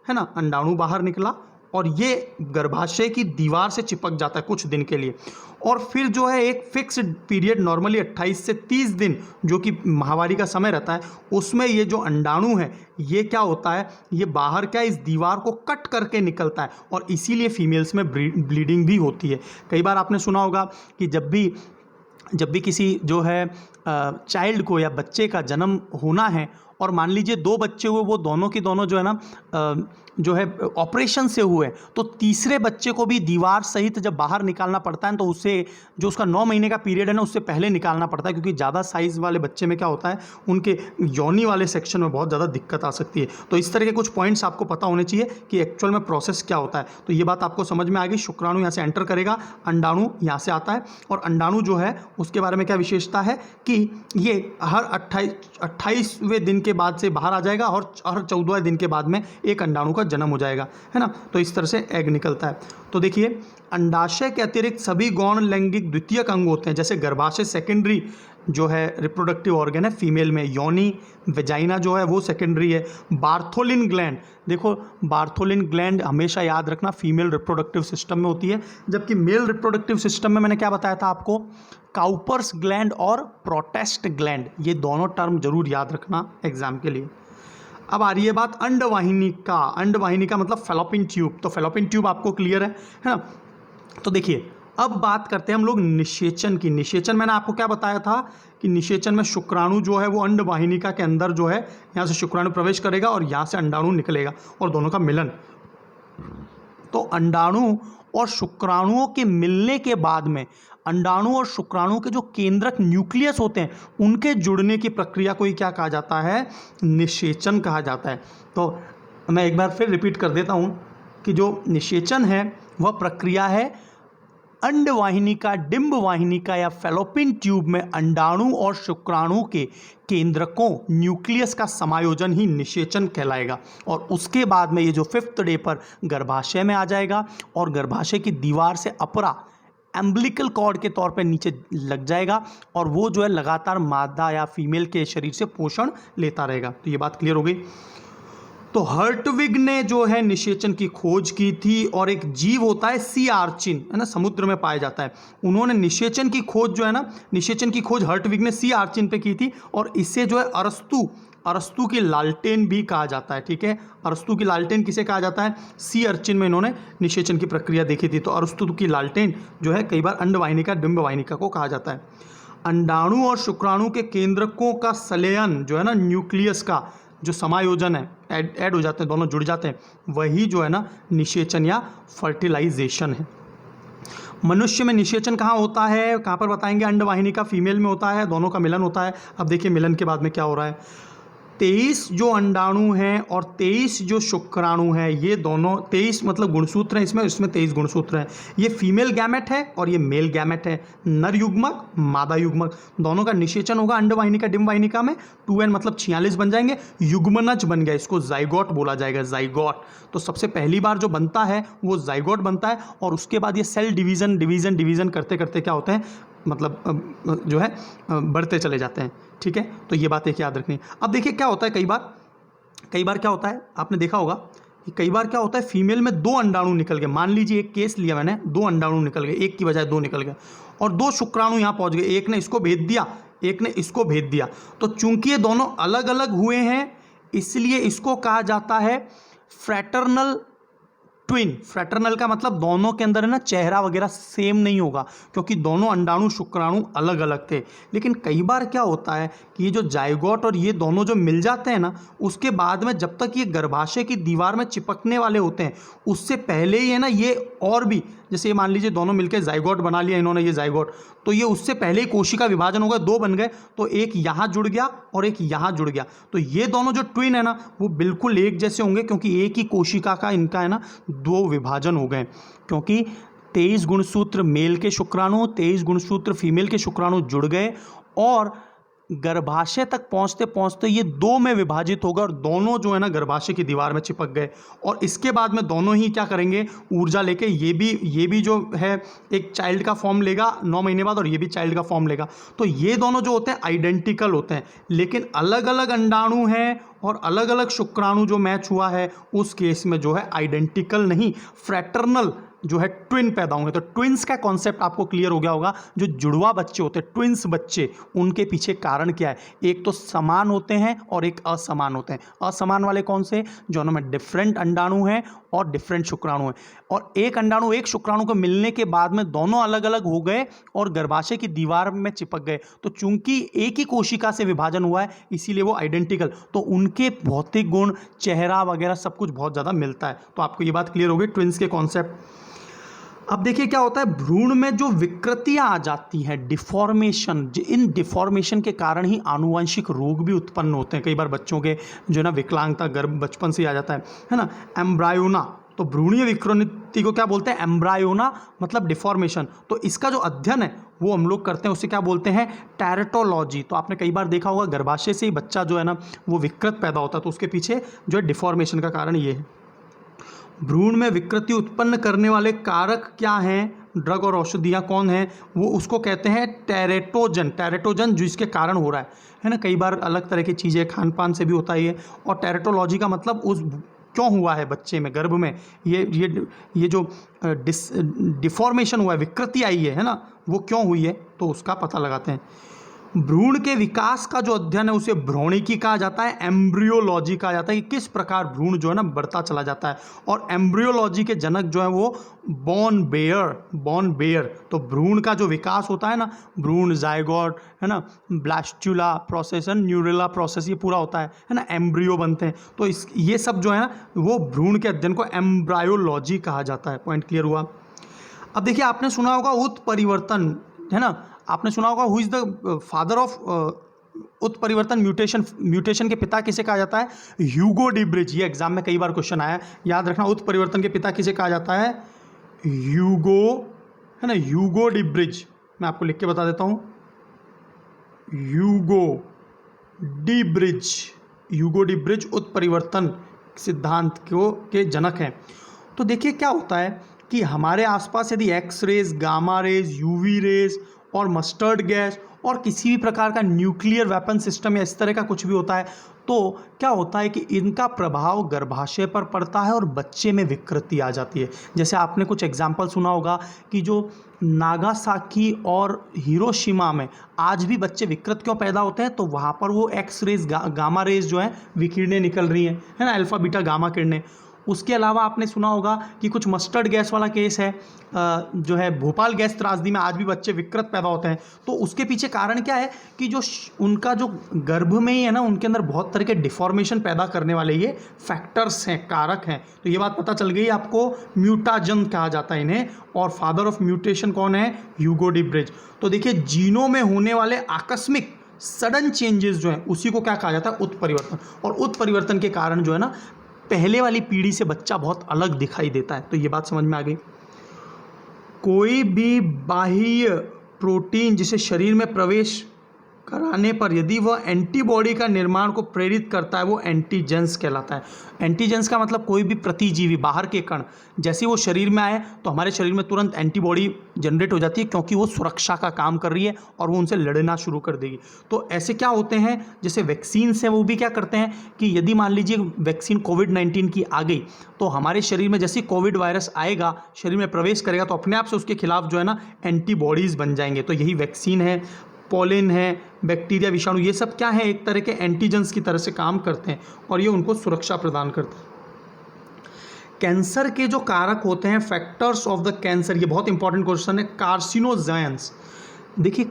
है ना, अंडाणु बाहर निकला, और ये गर्भाशय की दीवार से चिपक जाता है कुछ दिन के लिए। और फिर जो है एक फिक्स्ड पीरियड, नॉर्मली 28 से 30 दिन जो कि माहवारी का समय रहता है, उसमें ये जो अंडाणु है, ये क्या होता है, ये बाहर क्या इस दीवार को कट करके निकलता है, और इसीलिए फीमेल्स में ब्लीडिंग भी होती है। कई बार आपने सुना होगा कि जब भी किसी जो है चाइल्ड को या बच्चे का जन्म होना है, और मान लीजिए 2 बच्चे हुए, वो दोनों की दोनों जो है ना जो है ऑपरेशन से हुए, तो तीसरे बच्चे को भी दीवार सहित जब बाहर निकालना पड़ता है, तो उससे जो उसका 9 महीने का पीरियड है ना, उससे पहले निकालना पड़ता है, क्योंकि ज़्यादा साइज़ वाले बच्चे में क्या होता है, उनके योनि वाले सेक्शन में बहुत ज़्यादा दिक्कत आ सकती है। तो इस तरह के कुछ पॉइंट्स आपको पता होने चाहिए कि एक्चुअल में प्रोसेस क्या होता है। तो ये बात आपको समझ में आ गई। शुक्राणु यहाँ से एंटर करेगा, अंडाणु यहाँ से आता है, और अंडाणु जो है उसके बारे में क्या विशेषता है कि ये हर 28वें दिन के बाद से बाहर आ जाएगा, और हर 14वें दिन के बाद में एक अंडाणु का जन्म हो जाएगा, है ना। तो इस तरह से एग निकलता है। तो देखिए, अंडाशय के अतिरिक्त सभी गौण लैंगिक द्वितीयक अंग होते हैं, जैसे गर्भाशय सेकेंडरी जो है रिप्रोडक्टिव ऑर्गन है फीमेल में, योनि, वेजाइना जो है वो सेकेंडरी है। बार्थोलिन ग्लैंड, देखो बार्थोलिन ग्लैंड हमेशा याद रखना फीमेल रिप्रोडक्टिव सिस्टम में होती है, जबकि मेल रिप्रोडक्टिव सिस्टम में मैंने क्या बताया था आपको, काउपर्स ग्लैंड और प्रोटेस्ट ग्लैंड, ये दोनों टर्म जरूर याद रखना एग्जाम के लिए। अब आ रही है बात अंडवाहिनिका। अंडवाहिनिका मतलब फेलोपिन ट्यूब। तो फेलोपिन ट्यूब आपको क्लियर है ना। तो देखिए, अब बात करते हैं हम लोग निषेचन की। निषेचन मैंने आपको क्या बताया था कि निषेचन में शुक्राणु जो है वो अंडवाहिनिका के अंदर जो है, यहाँ से शुक्राणु प्रवेश करेगा और यहाँ से अंडाणु निकलेगा, और दोनों का मिलन। तो अंडाणु और शुक्राणुओं के मिलने के बाद में अंडाणु और शुक्राणु के जो केंद्रक न्यूक्लियस होते हैं, उनके जुड़ने की प्रक्रिया को ही क्या कहा जाता है, निषेचन कहा जाता है। तो मैं एक बार फिर रिपीट कर देता हूँ कि जो निषेचन है वह प्रक्रिया है अंडवाहिनिका, डिंबवाहिनिका या फैलोपियन ट्यूब में अंडाणु और शुक्राणु के केंद्रकों न्यूक्लियस का समायोजन ही निषेचन कहलाएगा। और उसके बाद में ये जो 5th डे पर गर्भाशय में आ जाएगा और गर्भाशय की दीवार से अपरा एम्बिलिकल कॉर्ड के तौर पे नीचे लग जाएगा और वो जो है लगातार मादा या फीमेल के शरीर से पोषण लेता रहेगा। तो ये बात क्लियर हो गई। तो हर्टविग ने जो है निषेचन की खोज की थी और एक जीव होता है सी आर्चिन, है ना, समुद्र में पाया जाता है। उन्होंने निषेचन की खोज जो है ना, निषेचन की खोज हर्टविग ने सी आर्चिन पे की थी और इसे जो है अरस्तु की लालटेन भी कहा जाता है। ठीक है, अरस्तु की लालटेन किसे कहा जाता है? सी अर्चिन में इन्होंने निषेचन की प्रक्रिया देखी थी। तो अरस्तु की लालटेन जो है कई बार अंडवाहिनिका, डिंबवाहिनिका को कहा जाता है। अंडाणु और शुक्राणु के केंद्रकों का संलयन जो है ना, न्यूक्लियस का जो समायोजन है, ऐड हो जाते हैं, दोनों जुड़ जाते हैं, वही जो है ना निषेचन या फर्टिलाइजेशन है। मनुष्य में निषेचन कहाँ होता है, कहाँ पर बताएंगे? अंडवाहिनिका फीमेल में होता है, दोनों का मिलन होता है। अब देखिए मिलन के बाद में क्या हो रहा है। 23 जो अंडाणु हैं और 23 जो शुक्राणु हैं, ये दोनों 23 मतलब गुणसूत्र हैं इसमें 23 गुणसूत्र हैं। ये फीमेल गैमेट है और ये मेल गैमेट है, नर युग्मक मादा युग्मक। दोनों का निषेचन होगा अंडवाहिनिका डिंबवाहिनिका में। 2n मतलब 46 बन जाएंगे, युग्मनज बन गया, इसको जाइगोट बोला जाएगा, जाइगोट। तो सबसे पहली बार जो बनता है वो जाइगोट बनता है और उसके बाद ये सेल डिवीज़न करते करते क्या होते हैं, मतलब जो है बढ़ते चले जाते हैं। ठीक है, तो ये बात एक याद रखनी है। अब देखिए क्या होता है, कई बार क्या होता है, आपने देखा होगा कि कई बार क्या होता है, फीमेल में 2 अंडाणु निकल गए। मान लीजिए एक केस लिया मैंने, 2 अंडाणु निकल गए, एक की बजाय 2 निकल गए और 2 शुक्राणु यहाँ पहुँच गए। एक ने इसको भेद दिया, एक ने इसको भेद दिया। तो चूंकि ये दोनों अलग अलग हुए हैं इसलिए इसको कहा जाता है फ्रैटर्नल ट्विन। फ्रैटर्नल का मतलब दोनों के अंदर है ना चेहरा वगैरह सेम नहीं होगा, क्योंकि दोनों अंडाणु शुक्राणु अलग अलग थे। लेकिन कई बार क्या होता है कि ये जो जाइगोट और ये दोनों जो मिल जाते हैं ना, उसके बाद में जब तक ये गर्भाशय की दीवार में चिपकने वाले होते हैं उससे पहले ही है ना, ये और भी, जैसे ये मान लीजिए दोनों मिलकर जाइगोट बना लिया इन्होंने, ये जाइगोट, तो ये उससे पहले ही कोशिका विभाजन हो गया, 2 बन गए, तो एक यहाँ जुड़ गया और एक यहाँ जुड़ गया। तो ये दोनों जो ट्विन है ना वो बिल्कुल एक जैसे होंगे, क्योंकि एक ही कोशिका का इनका है ना 2 विभाजन हो गए। क्योंकि 23 गुणसूत्र मेल के शुक्राणु, 23 गुणसूत्र फीमेल के शुक्राणु जुड़ गए और गर्भाशय तक पहुंचते पहुंचते ये 2 में विभाजित होगा और दोनों जो है ना गर्भाशय की दीवार में चिपक गए। और इसके बाद में दोनों ही क्या करेंगे, ऊर्जा लेके ये भी जो है एक चाइल्ड का फॉर्म लेगा 9 महीने बाद और ये भी चाइल्ड का फॉर्म लेगा। तो ये दोनों जो होते हैं आइडेंटिकल होते हैं, लेकिन अलग अलग अंडाणु हैं और अलग अलग शुक्राणु जो मैच हुआ है उस केस में जो है आइडेंटिकल नहीं, फ्रैटर्नल जो है ट्विन पैदा होंगे। तो ट्विन्स का कॉन्सेप्ट आपको क्लियर हो गया होगा। जो जुड़वा बच्चे होते हैं, ट्विन्स बच्चे, उनके पीछे कारण क्या है? एक तो समान होते हैं और एक असमान होते हैं। असमान वाले कौन से? जो उनमें डिफरेंट अंडाणु हैं और डिफरेंट शुक्राणु हैं। और एक अंडाणु एक शुक्राणु को मिलने के बाद में दोनों अलग अलग हो गए और गर्भाशय की दीवार में चिपक गए। तो चूंकि एक ही कोशिका से विभाजन हुआ है इसीलिए वो आइडेंटिकल, तो उनके भौतिक गुण, चेहरा वगैरह सब कुछ बहुत ज़्यादा मिलता है। तो आपको ये बात क्लियर हो गई ट्विन्स के कॉन्सेप्ट। अब देखिए क्या होता है, भ्रूण में जो विकृतियां आ जाती हैं, डिफॉर्मेशन, इन डिफॉर्मेशन के कारण ही आनुवंशिक रोग भी उत्पन्न होते हैं। कई बार बच्चों के जो है ना विकलांगता गर्भ बचपन से ही आ जाता है ना। एम्ब्रायोना, तो भ्रूणीय विकृति को क्या बोलते हैं? एम्ब्रायोना मतलब डिफॉर्मेशन। तो इसका जो अध्ययन है वो हम लोग करते हैं, उसे क्या बोलते हैं? टेरेटोलॉजी। तो आपने कई बार देखा होगा गर्भाशय से ही बच्चा जो है ना वो विकृत पैदा होता है, तो उसके पीछे जो है डिफॉर्मेशन का कारण ये है। भ्रूण में विकृति उत्पन्न करने वाले कारक क्या हैं, ड्रग और औषधियाँ कौन हैं, वो उसको कहते हैं टेरेटोजन। टेरेटोजन जो इसके कारण हो रहा है ना। कई बार अलग तरह की चीज़ें खान पान से भी होता है ये। और टेरेटोलॉजी का मतलब उस क्यों हुआ है बच्चे में, गर्भ में ये जो डिफॉर्मेशन हुआ है, विकृति आई है ना, वो क्यों हुई है, तो उसका पता लगाते हैं। भ्रूण के विकास का जो अध्ययन है उसे भ्रूणिकी कहा जाता है, एम्ब्रियोलॉजी कहा जाता है कि किस प्रकार भ्रूण जो है ना बढ़ता चला जाता है। और एम्ब्रियोलॉजी के जनक जो है वो बॉन बेयर। तो भ्रूण का जो विकास होता है ना, भ्रूण, जाइगोट, है ना, ब्लास्टुला प्रोसेस, न्यूरेला प्रोसेस, ये पूरा होता है ना, एम्ब्रियो बनते हैं। तो ये सब जो है ना वो भ्रूण के अध्ययन को एम्ब्रायोलॉजी कहा जाता है। पॉइंट क्लियर हुआ। अब देखिए आपने सुना होगा उत्परिवर्तन, है ना, आपने सुना होगा who is the father of उत्परिवर्तन, म्यूटेशन के पिता किसे कहा जाता है? Hugo de bridge. ये एग्जाम में कई बार क्वेश्चन आया, याद रखना। उत्परिवर्तन के पिता किसे कहा जाता है? ह्यूगो है ना, ह्यूगो डी ब्रिज, मैं आपको लिख के बता देता हूँ, Hugo de bridge, Hugo de bridge उत्परिवर्तन सिद्धांत के जनक हैं। तो देखिए क्या होता है कि हमारे आसपास यदि X rays, gamma rays, UV rays और मस्टर्ड गैस और किसी भी प्रकार का न्यूक्लियर वेपन सिस्टम या इस तरह का कुछ भी होता है, तो क्या होता है कि इनका प्रभाव गर्भाशय पर पड़ता है और बच्चे में विकृति आ जाती है। जैसे आपने कुछ एग्जाम्पल सुना होगा कि जो नागासाकी और हिरोशिमा में आज भी बच्चे विकृत क्यों पैदा होते हैं, तो वहाँ पर वो एक्स रेज, गामा रेज जो है विकिरणें निकल रही हैं, है ना, अल्फा बीटा गामा किरणें। उसके अलावा आपने सुना होगा कि कुछ मस्टर्ड गैस वाला केस है, जो है भोपाल गैस त्रासदी में आज भी बच्चे विकृत पैदा होते हैं। तो उसके पीछे कारण क्या है कि जो उनका जो गर्भ में ही है ना, उनके अंदर बहुत तरह के डिफॉर्मेशन पैदा करने वाले ये फैक्टर्स हैं, कारक हैं। तो ये बात पता चल गई आपको, म्यूटाजन कहा जाता है इन्हें, और फादर ऑफ म्यूटेशन कौन है, ह्यूगो डी ब्रिज। तो देखिए जीनों में होने वाले आकस्मिक सडन चेंजेस जो हैं उसी को क्या कहा जाता है, उत्परिवर्तन। और उत्परिवर्तन के कारण जो है ना पहले वाली पीढ़ी से बच्चा बहुत अलग दिखाई देता है। तो ये बात समझ में आ गई। कोई भी बाह्य प्रोटीन जिसे शरीर में प्रवेश कराने पर यदि वह एंटीबॉडी का निर्माण को प्रेरित करता है, वो एंटीजेंस कहलाता है। एंटीजेंस का मतलब कोई भी प्रतिजीवी, बाहर के कण, जैसे वो शरीर में आए तो हमारे शरीर में तुरंत एंटीबॉडी जनरेट हो जाती है, क्योंकि वो सुरक्षा का काम कर रही है और वो उनसे लड़ना शुरू कर देगी। तो ऐसे क्या होते हैं, जैसे वैक्सीन से वो भी क्या करते हैं कि यदि मान लीजिए वैक्सीन कोविड-19 की आ गई, तो हमारे शरीर में जैसे कोविड वायरस आएगा, शरीर में प्रवेश करेगा, तो अपने आप से उसके खिलाफ जो है ना एंटीबॉडीज़ बन जाएंगे। तो यही वैक्सीन है, पॉलिन है, बैक्टीरिया, विषाणु, ये सब क्या है, एक तरह के एंटीजेंस की तरह से काम करते हैं और ये उनको सुरक्षा प्रदान करते हैं। कैंसर के जो कारक होते हैं, फैक्टर्स ऑफ द कैंसर, ये बहुत इंपॉर्टेंट क्वेश्चन है। कार्सिनोजेंस, देखिए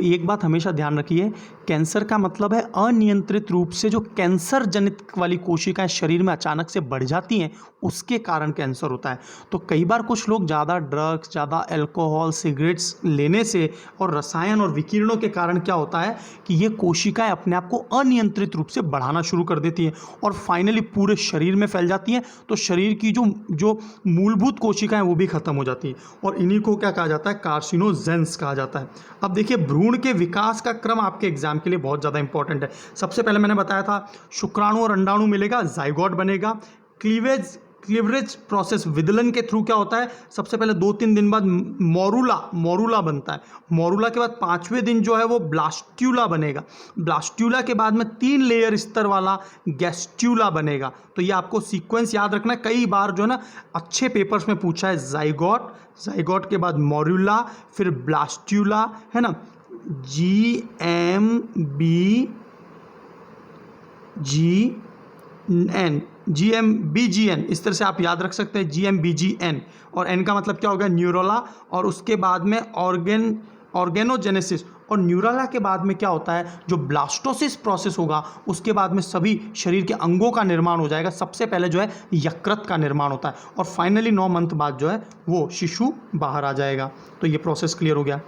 एक बात हमेशा ध्यान रखिए, कैंसर का मतलब है अनियंत्रित रूप से जो कैंसर जनित वाली कोशिकाएं शरीर में अचानक से बढ़ जाती हैं, उसके कारण कैंसर होता है। तो कई बार कुछ लोग ज़्यादा ड्रग्स, ज़्यादा अल्कोहल, सिगरेट्स लेने से और रसायन और विकिरणों के कारण क्या होता है कि ये कोशिकाएं अपने आप को अनियंत्रित रूप से बढ़ाना शुरू कर देती हैं और फाइनली पूरे शरीर में फैल जाती हैं। तो शरीर की जो मूलभूत कोशिकाएं वो भी खत्म हो जाती हैं और इन्हीं को क्या कहा जाता है, कार्सिनोजेंस कहा जाता है। अब देखिए भ्रूण के विकास का क्रम आपके एग्जाम के लिए बहुत ज़्यादा इंपॉर्टेंट है। सबसे पहले मैंने बताया था शुक्राणु और अंडाणु मिलेगा, जाइगोट बनेगा। क्लीवरेज प्रोसेस, विदलन के थ्रू क्या होता है, सबसे पहले 2-3 दिन बाद मोरूला बनता है। मोरूला के बाद 5वें दिन जो है वो ब्लास्ट्यूला बनेगा। ब्लास्ट्यूला के बाद में 3 लेयर स्तर वाला गैस्ट्यूला बनेगा। तो ये आपको सीक्वेंस याद रखना है, कई बार जो है ना अच्छे पेपर्स में पूछा है। जाइगोट के बाद मोरूला, फिर ब्लास्ट्यूला, है ना, GMBGN, इस तरह से आप याद रख सकते हैं, GMBGN। और N का मतलब क्या होगा, न्यूरोला, और उसके बाद में ऑर्गेनोजेनेसिस। और न्यूरोला के बाद में क्या होता है, जो ब्लास्टोसिस प्रोसेस होगा, उसके बाद में सभी शरीर के अंगों का निर्माण हो जाएगा। सबसे पहले जो है यकृत का निर्माण होता है और फाइनली 9 मंथ बाद जो है वो शिशु बाहर आ जाएगा। तो ये प्रोसेस क्लियर हो गया।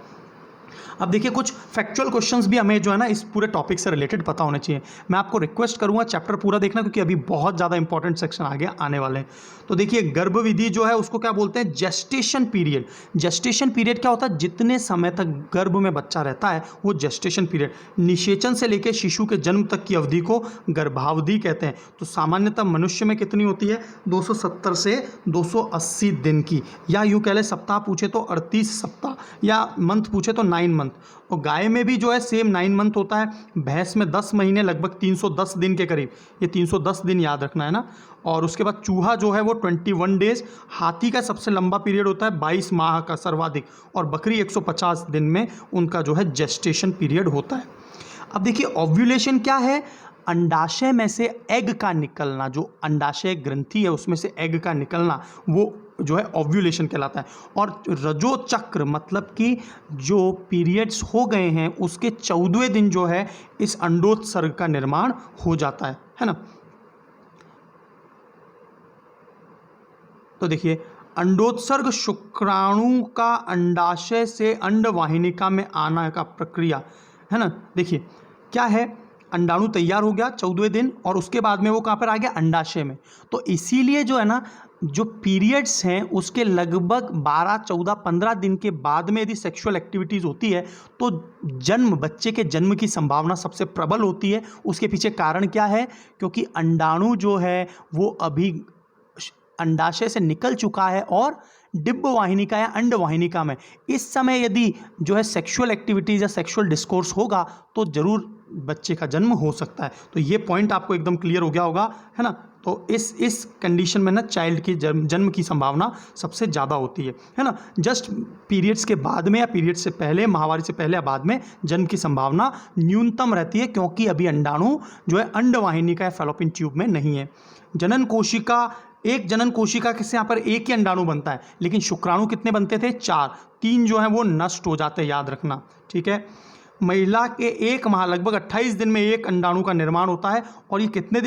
अब देखिए कुछ फैक्चुअल क्वेश्चंस भी हमें जो है ना इस पूरे टॉपिक से रिलेटेड पता होने चाहिए। मैं आपको रिक्वेस्ट करूंगा चैप्टर पूरा देखना, क्योंकि अभी बहुत ज़्यादा इंपॉर्टेंट सेक्शन आगे आने वाले हैं। तो देखिए गर्भ विधि जो है उसको क्या बोलते हैं, जेस्टेशन पीरियड। जेस्टेशन पीरियड क्या होता है, जितने समय तक गर्भ में बच्चा रहता है वो जेस्टेशन पीरियड। निषेचन से लेकर शिशु के जन्म तक की अवधि को गर्भावधि कहते हैं। तो सामान्यतः मनुष्य में कितनी होती है, 270 से 280 दिन की, या यूँ कह लें सप्ताह पूछे तो 38 सप्ताह, या मंथ पूछे तो 9 मंथ। और गाय में भी जो है सेम 9 मंथ होता है। भैंस में 10 महीने, लगभग 310 दिन के करीब, ये 310 दिन याद रखना है ना। और उसके बाद चूहा जो है वो 21 डेज। हाथी का सबसे लंबा पीरियड होता है 22 माह का सर्वाधिक, और बकरी 150 दिन में उनका जो है जेस्टेशन पीरियड होता है। अब देखिए ओव्यूलेशन क्या है, अंडाशय में से एग का निकलना, जो अंडाशय ग्रंथि है उसमें से एग का निकलना, वो जो है ओव्यूलेशन कहलाता है। और रजोचक्र मतलब कि जो पीरियड्स हो गए हैं उसके 14वें दिन जो है इस अंडोत्सर्ग का निर्माण हो जाता है ना। तो देखिए अंडोत्सर्ग शुक्राणु का अंडाशय से अंडवाहिनिका में आना का प्रक्रिया है ना। देखिए क्या है, अंडाणु तैयार हो गया 14वें दिन और उसके बाद में वो कहाँ पर आ गया, अंडाशय में। तो इसीलिए जो है ना जो पीरियड्स हैं उसके लगभग 12, 14, 15 दिन के बाद में यदि सेक्सुअल एक्टिविटीज़ होती है तो बच्चे के जन्म की संभावना सबसे प्रबल होती है। उसके पीछे कारण क्या है? क्योंकि अंडाणु जो है वो अभी अंडाशय से निकल चुका है और डिंबवाहिनिका या अंडवाहिनिका में। इस समय यदि जो है सेक्सुअल एक्टिविटीज़ या सेक्सुअल डिस्कोर्स होगा तो ज़रूर बच्चे का जन्म हो सकता है। तो ये पॉइंट आपको एकदम क्लियर हो गया होगा, है ना। तो इस कंडीशन में ना चाइल्ड की जन्म की संभावना सबसे ज़्यादा होती है ना। जस्ट पीरियड्स के बाद में या पीरियड से पहले, माहवारी से पहले या बाद में जन्म की संभावना न्यूनतम रहती है, क्योंकि अभी अंडाणु जो है अंडवाहिनिका या फैलोपियन ट्यूब में नहीं है। जनन कोशिका, एक जनन कोशिका से यहाँ पर एक ही अंडाणु बनता है, लेकिन शुक्राणु कितने बनते थे? 4। 3 जो है वो नष्ट हो जाते हैं, याद रखना, ठीक है। महिला के एक माह लगभग 28 दिन में एक अंडाणु का निर्माण होता है और ये कितने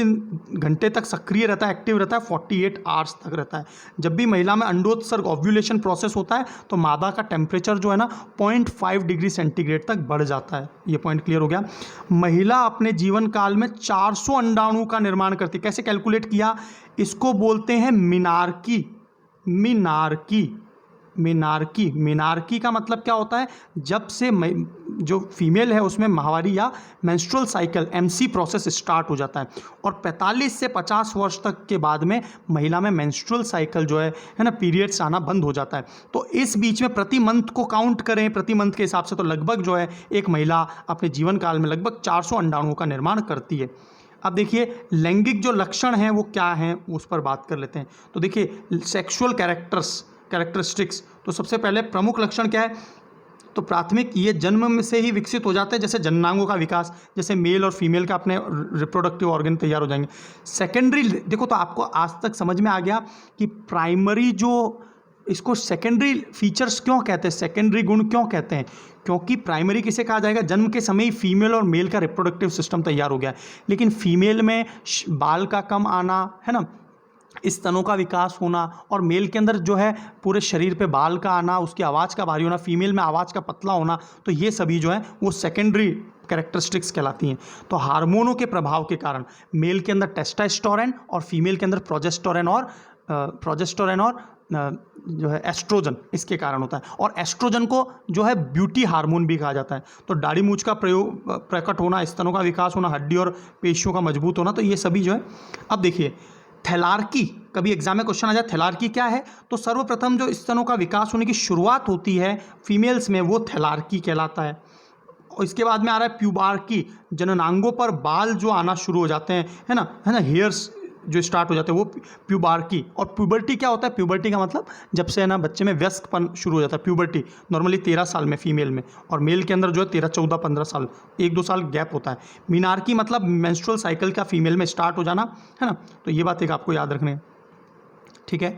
घंटे तक सक्रिय रहता है, एक्टिव रहता है? 48 आवर्स तक रहता है। जब भी महिला में अंडोत्सर्ग ओव्यूलेशन प्रोसेस होता है तो मादा का टेम्परेचर जो है ना 0.5 डिग्री सेंटीग्रेड तक बढ़ जाता है। ये पॉइंट क्लियर हो गया। महिला अपने जीवन काल में 400 अंडाणु का निर्माण करती है। कैसे कैलकुलेट किया? इसको बोलते हैं मिनार्की। मिनार्की का मतलब क्या होता है? जब से जो फीमेल है उसमें माहवारी या menstrual cycle MC process start हो जाता है और 45 से 50 वर्ष तक के बाद में महिला में मेंस्ट्रुअल साइकिल जो है ना, पीरियड्स आना बंद हो जाता है। तो इस बीच में प्रति मंथ को काउंट करें, प्रति मंथ के हिसाब से, तो लगभग जो है एक महिला अपने जीवन काल में लगभग 400 अंडाणुओं का निर्माण करती है। अब देखिए लैंगिक जो लक्षण हैं वो क्या हैं, उस पर बात कर लेते हैं। तो देखिए सेक्सुअल कैरेक्टरिस्टिक्स, तो सबसे पहले प्रमुख लक्षण क्या है? तो प्राथमिक ये जन्म में से ही विकसित हो जाते हैं, जैसे जननांगों का विकास, जैसे मेल और फीमेल का अपने रिप्रोडक्टिव ऑर्गन तैयार हो जाएंगे। सेकेंडरी, देखो तो आपको आज तक समझ में आ गया कि प्राइमरी जो, इसको सेकेंडरी फीचर्स क्यों कहते हैं, सेकेंडरी गुण क्यों कहते हैं? क्योंकि प्राइमरी किसे कहा जाएगा? जन्म के समय ही फीमेल और मेल का रिप्रोडक्टिव सिस्टम तैयार हो गया है, लेकिन फीमेल में बाल का कम आना, है ना, स्तनों का विकास होना, और मेल के अंदर जो है पूरे शरीर पे बाल का आना, उसकी आवाज़ का भारी होना, फीमेल में आवाज़ का पतला होना, तो ये सभी जो है वो सेकेंडरी कैरेक्टरिस्टिक्स कहलाती हैं। तो हार्मोनों के प्रभाव के कारण ब्यूटी के अंदर टेस्टोस्टेरोन और फीमेल के अंदर प्रोजेस्टेरोन और जो है एस्ट्रोजन, इसके कारण होता है। और एस्ट्रोजन को जो है ब्यूटी हार्मोन भी कहा जाता है। तो दाढ़ी मूंछ का प्रकट होना, स्तनों का विकास होना, हड्डी और पेशियों का मजबूत होना, तो ये सभी जो है। अब देखिए थैलार्की, कभी एग्जाम में क्वेश्चन आ जाए थैलार्की क्या है, तो सर्वप्रथम जो स्तनों का विकास होने की शुरुआत होती है फीमेल्स में, वो थैलार्की कहलाता है। और इसके बाद में आ रहा है प्यूबार्की, जननांगों पर बाल जो आना शुरू हो जाते हैं, है ना, हेयर्स जो स्टार्ट हो जाते हैं, वो प्यूबार्की। और प्यूबर्टी क्या होता है? प्यूबर्टी का मतलब जब से है ना बच्चे में व्यस्कपन शुरू हो जाता है, प्यूबर्टी नॉर्मली 13 साल में फीमेल में, और मेल के अंदर जो है 13, 14, 15 साल, 1-2 साल गैप होता है। मीनार्की मतलब मेंस्ट्रुअल साइकिल का फीमेल में स्टार्ट हो जाना, है ना। तो ये बात एक आपको याद रखनी है, ठीक है।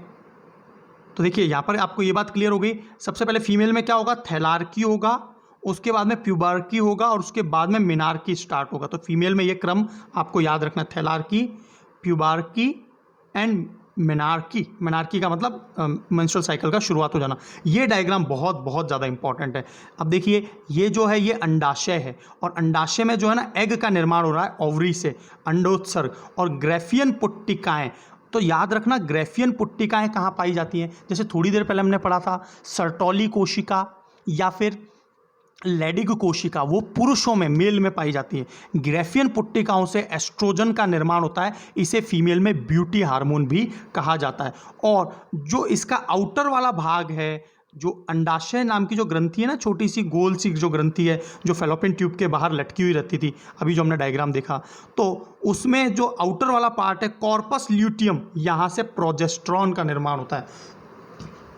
तो देखिए यहाँ पर आपको ये बात क्लियर हो गई। सबसे पहले फीमेल में क्या होगा? थैलार्की होगा, उसके बाद में प्यूबार्की होगा, और उसके बाद में मीनार्की स्टार्ट होगा। तो फीमेल में ये क्रम आपको याद रखना है, थैलार्की, प्यूबार्की एंड मिनार्की का मतलब मेंस्ट्रुअल साइकिल का शुरुआत हो जाना। ये डायग्राम बहुत बहुत ज़्यादा इंपॉर्टेंट है। अब देखिए ये जो है ये अंडाशय है, और अंडाशय में जो है ना एग का निर्माण हो रहा है ओवरी से, अंडोत्सर्ग, और ग्रेफियन पुट्टिकाएँ। तो याद रखना ग्रेफियन पुट्टिकाएँ कहाँ पाई जाती हैं? जैसे थोड़ी देर पहले हमने पढ़ा था सर्टोली कोशिका या फिर लैडिग कोशिका, वो पुरुषों में, मेल में पाई जाती है। ग्रेफियन पुट्टिकाओं से एस्ट्रोजन का निर्माण होता है, इसे फीमेल में ब्यूटी हार्मोन भी कहा जाता है। और जो इसका आउटर वाला भाग है, जो अंडाशय नाम की जो ग्रंथि है ना, छोटी सी गोल सी जो ग्रंथि है जो फैलोपियन ट्यूब के बाहर लटकी हुई रहती थी, अभी जो हमने डायग्राम देखा, तो उसमें जो आउटर वाला पार्ट है कॉर्पस ल्यूटियम, यहाँ से प्रोजेस्टेरोन का निर्माण होता है।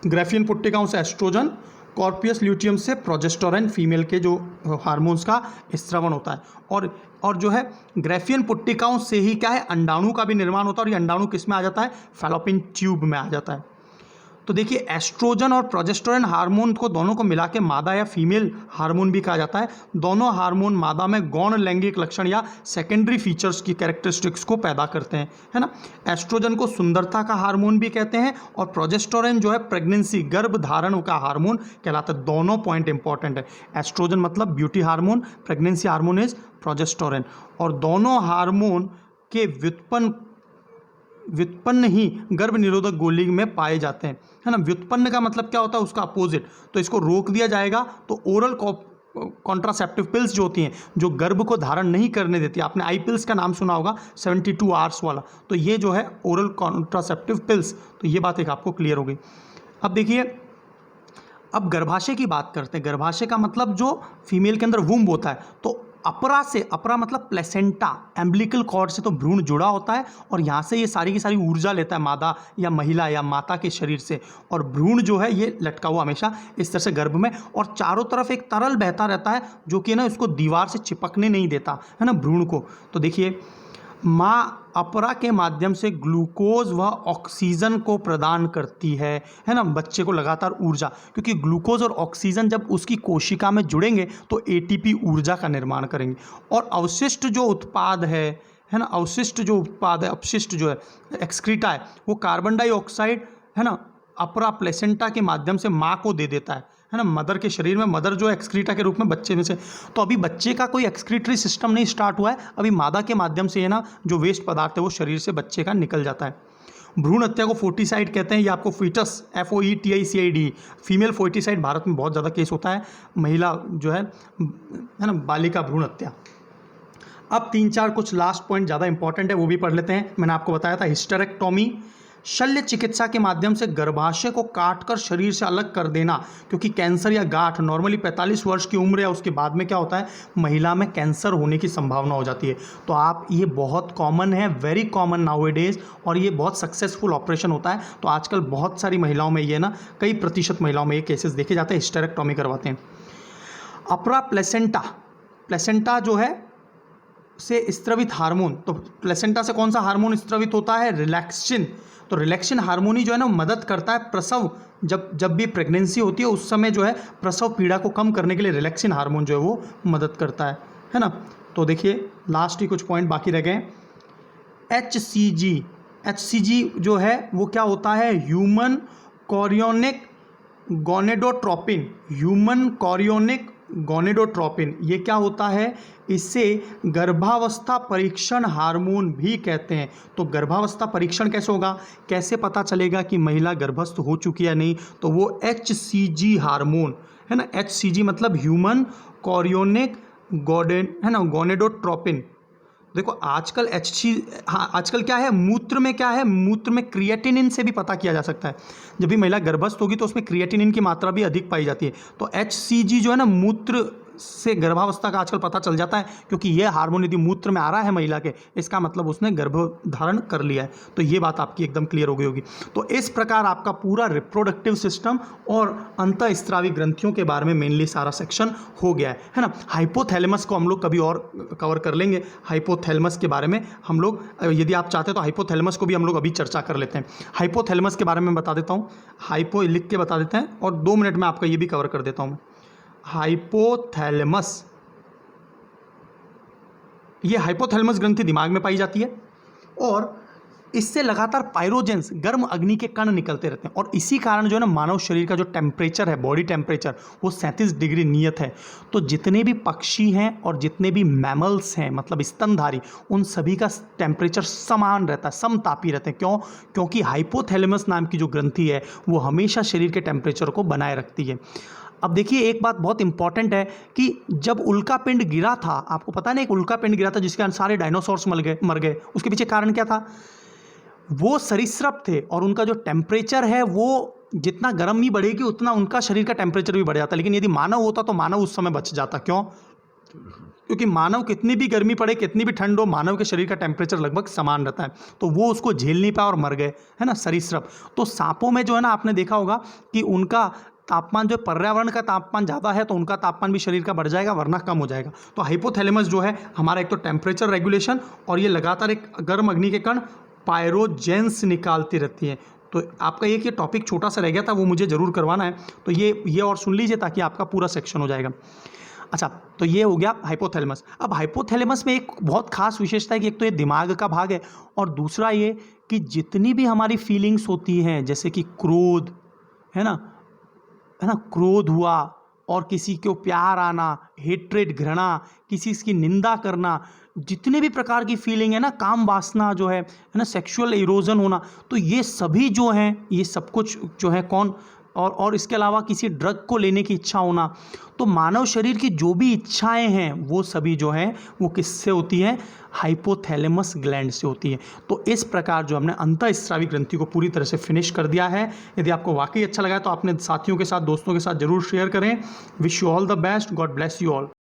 ग्रेफियन पुट्टिकाओं से एस्ट्रोजन, कॉर्पियस ल्यूटियम से प्रोजेस्टेरोन, फीमेल के जो हार्मोन्स का स्त्रवण होता है। और जो है ग्रेफियन पुट्टिकाओं से ही क्या है, अंडाणु का भी निर्माण होता है, और ये अंडाणु किस में आ जाता है? फैलोपियन ट्यूब में आ जाता है। तो देखिए एस्ट्रोजन और प्रोजेस्टेरोन हार्मोन को दोनों को मिला के मादा या फीमेल हार्मोन भी कहा जाता है। दोनों हार्मोन मादा में गौण लैंगिक लक्षण या सेकेंडरी फीचर्स की कैरेक्टरिस्टिक्स को पैदा करते हैं, है ना। एस्ट्रोजन को सुंदरता का हार्मोन भी कहते हैं, और प्रोजेस्टेरोन जो है प्रेगनेंसी, गर्भ धारण का हार्मोन कहलाता है। दोनों पॉइंट इंपॉर्टेंट है। एस्ट्रोजन मतलब beauty hormone, pregnancy hormone is progesterone. और दोनों हार्मोन के व्युत्पन्न व्युत्पन्न ही गर्भ निरोधक गोली में पाए जाते हैं, है ना। व्युत्पन्न का मतलब क्या होता है, उसका अपोजिट। तो इसको रोक दिया जाएगा तो ओरल कॉन्ट्रासेप्टिव पिल्स जो होती हैं, जो गर्भ को धारण नहीं करने देती, आपने आई पिल्स का नाम सुना होगा 72 आवर्स वाला, तो ये जो है ओरल कॉन्ट्रासेप्टिव पिल्स। तो ये बात एक आपको क्लियर हो गई। अब देखिए, अब गर्भाशय की बात करते हैं। गर्भाशय का मतलब जो फीमेल के अंदर वुम्ब होता है, तो अपरा से, अपरा मतलब प्लेसेंटा, एम्बिलिकल कॉर्ड से तो भ्रूण जुड़ा होता है और यहाँ से ये सारी की सारी ऊर्जा लेता है मादा या महिला या माता के शरीर से, और भ्रूण जो है ये लटका हुआ हमेशा इस तरह से गर्भ में, और चारों तरफ एक तरल बहता रहता है जो कि ना इसको दीवार से चिपकने नहीं देता, है ना, भ्रूण को। तो देखिए, माँ अपरा के माध्यम से ग्लूकोज व ऑक्सीजन को प्रदान करती है ना, बच्चे को लगातार ऊर्जा, क्योंकि ग्लूकोज और ऑक्सीजन जब उसकी कोशिका में जुड़ेंगे तो एटीपी ऊर्जा का निर्माण करेंगे, और अवशिष्ट जो उत्पाद है ना, अवशिष्ट जो उत्पाद है, अपशिष्ट जो है, एक्सक्रीटा है, वो कार्बन डाइऑक्साइड, है ना, अपरा प्लेसेंटा के माध्यम से माँ को दे देता है ना, मदर के शरीर में, मदर जो है एक्सक्रीटा के रूप में बच्चे में से। तो अभी बच्चे का कोई एक्सक्रीटरी सिस्टम नहीं स्टार्ट हुआ है, अभी मादा के माध्यम से, है ना, जो वेस्ट पदार्थ है वो शरीर से बच्चे का निकल जाता है। भ्रूण हत्या को फोर्टिसाइड कहते हैं, ये आपको फीटस, FOETICID, फीमेल फोर्टिसाइड भारत में बहुत ज़्यादा केस होता है, महिला जो है ना, बालिका भ्रूण हत्या। अब 3-4 कुछ लास्ट पॉइंट ज़्यादा इंपॉर्टेंट है, वो भी पढ़ लेते हैं। मैंने आपको बताया था हिस्टेरेक्टोमी, शल्य चिकित्सा के माध्यम से गर्भाशय को काटकर शरीर से अलग कर देना, क्योंकि कैंसर या गांठ नॉर्मली 45 वर्ष की उम्र या उसके बाद में क्या होता है, महिला में कैंसर होने की संभावना हो जाती है। तो आप, ये बहुत कॉमन है, वेरी कॉमन नाउअडेज, और ये बहुत सक्सेसफुल ऑपरेशन होता है। तो आजकल बहुत सारी महिलाओं में ये ना, कई प्रतिशत महिलाओं में ये केसेस देखे जाते हैं, हिस्टेरेक्टोमी करवाते हैं। अपरा प्लेसेंटा, प्लेसेंटा जो है से स्त्रवित हार्मोन, तो प्लेसेंटा से कौन सा हार्मोन स्त्रवित होता है, रिलैक्सिन। तो रिलैक्सिन हार्मोन ही जो है ना मदद करता है प्रसव, जब भी प्रेगनेंसी होती है उस समय जो है प्रसव पीड़ा को कम करने के लिए रिलैक्सिन हार्मोन जो है वो मदद करता है ना। तो देखिए, लास्ट ही कुछ पॉइंट बाकी रह गए। HCG जो है वो क्या होता है, human chorionic gonadotropin, human chorionic gonadotropin, ये क्या होता है, इससे गर्भावस्था परीक्षण हार्मोन भी कहते हैं। तो गर्भावस्था परीक्षण कैसे होगा, कैसे पता चलेगा कि महिला गर्भस्थ हो चुकी है नहीं, तो वो HCG हार्मोन, है ना, HCG मतलब ह्यूमन कोरियोनिक गोनेडोट्रोपिन। देखो आजकल आजकल क्या है, मूत्र में क्या है, मूत्र में क्रिएटिनिन से भी पता किया जा सकता है। जब भी महिला गर्भस्थ होगी तो उसमें क्रिएटिनिन की मात्रा भी अधिक पाई जाती है। तो HCG जो है ना, मूत्र से गर्भावस्था का आजकल पता चल जाता है, क्योंकि ये हार्मोन यदि मूत्र में आ रहा है महिला के, इसका मतलब उसने गर्भ धारण कर लिया है। तो ये बात आपकी एकदम क्लियर हो गई होगी। तो इस प्रकार आपका पूरा रिप्रोडक्टिव सिस्टम और अंतःस्रावी ग्रंथियों के बारे में मेनली सारा सेक्शन हो गया है ना। हाइपोथैलेमस को हम लोग कभी और कवर कर लेंगे। हाइपोथैलेमस के बारे में हम लोग, यदि आप चाहते हैं तो हाइपोथैलेमस को भी हम लोग अभी चर्चा कर लेते हैं। हाइपोथैलेमस के बारे में बता देता हूँ, हाइपो लिख के बता देते हैं, और 2 मिनट में आपका ये भी कवर कर देता हूँ मैं। हाइपोथैलेमस, ये हाइपोथैलेमस ग्रंथि दिमाग में पाई जाती है, और इससे लगातार पायरोजेंस, गर्म अग्नि के कण निकलते रहते हैं, और इसी कारण जो है ना, मानव शरीर का जो टेम्परेचर है, बॉडी टेम्परेचर, वो 37 डिग्री नियत है। तो जितने भी पक्षी हैं और जितने भी मैमल्स हैं, मतलब स्तनधारी, उन सभी का टेम्परेचर समान रहता है, समतापी रहते हैं। क्यों? क्योंकि हाइपोथैलेमस नाम की जो ग्रंथि है वो हमेशा शरीर के टेम्परेचर को बनाए रखती है। अब देखिए, एक बात बहुत इंपॉर्टेंट है कि जब उल्का पिंड गिरा था, आपको पता है ना, एक उल्का पिंड गिरा था जिसके कारण सारे डायनासोर्स मर गए, उसके पीछे कारण क्या था, वो सरीसृप थे, और उनका जो टेम्परेचर है वो जितना गर्मी बढ़ेगी उतना उनका शरीर का टेम्परेचर भी बढ़ जाता। लेकिन यदि मानव होता तो मानव उस समय बच जाता। क्यों? क्योंकि मानव कितनी भी गर्मी पड़े, कितनी भी ठंड हो, मानव के शरीर का टेम्परेचर लगभग समान रहता है, तो वो उसको झेल नहीं पाया और मर गए, है ना, सरीसृप। तो सांपों में जो है ना, आपने देखा होगा कि उनका तापमान, जो पर्यावरण का तापमान ज़्यादा है तो उनका तापमान भी शरीर का बढ़ जाएगा, वरना कम हो जाएगा। तो हाइपोथैलेमस जो है हमारा एक तो टेम्परेचर रेगुलेशन, और ये लगातार एक गर्म अग्नि के कण पायरोजेंस निकालती रहती है। तो आपका एक ये टॉपिक छोटा सा रह गया था, वो मुझे ज़रूर करवाना है, तो ये और सुन लीजिए ताकि आपका पूरा सेक्शन हो जाएगा। अच्छा, तो ये हो गया हाइपोथैलेमस। अब हाइपोथैलेमस में एक बहुत खास विशेषता है कि एक तो ये दिमाग का भाग है, और दूसरा ये कि जितनी भी हमारी फीलिंग्स होती हैं, जैसे कि क्रोध, है ना, क्रोध हुआ, और किसी को प्यार आना, हेट्रेड, घृणा, किसी की निंदा करना, जितने भी प्रकार की फीलिंग है ना, काम वासना जो है ना, सेक्सुअल इरोजन होना, तो ये सभी जो हैं, ये सब कुछ जो है कौन, और इसके अलावा किसी ड्रग को लेने की इच्छा होना, तो मानव शरीर की जो भी इच्छाएं हैं वो सभी जो हैं वो किससे होती हैं? हाइपोथैलेमस ग्लैंड से होती है। तो इस प्रकार जो हमने अंतःस्रावी ग्रंथि को पूरी तरह से फिनिश कर दिया है। यदि आपको वाकई अच्छा लगा तो अपने साथियों के साथ, दोस्तों के साथ जरूर शेयर करें। Wish you all the best, God bless you all.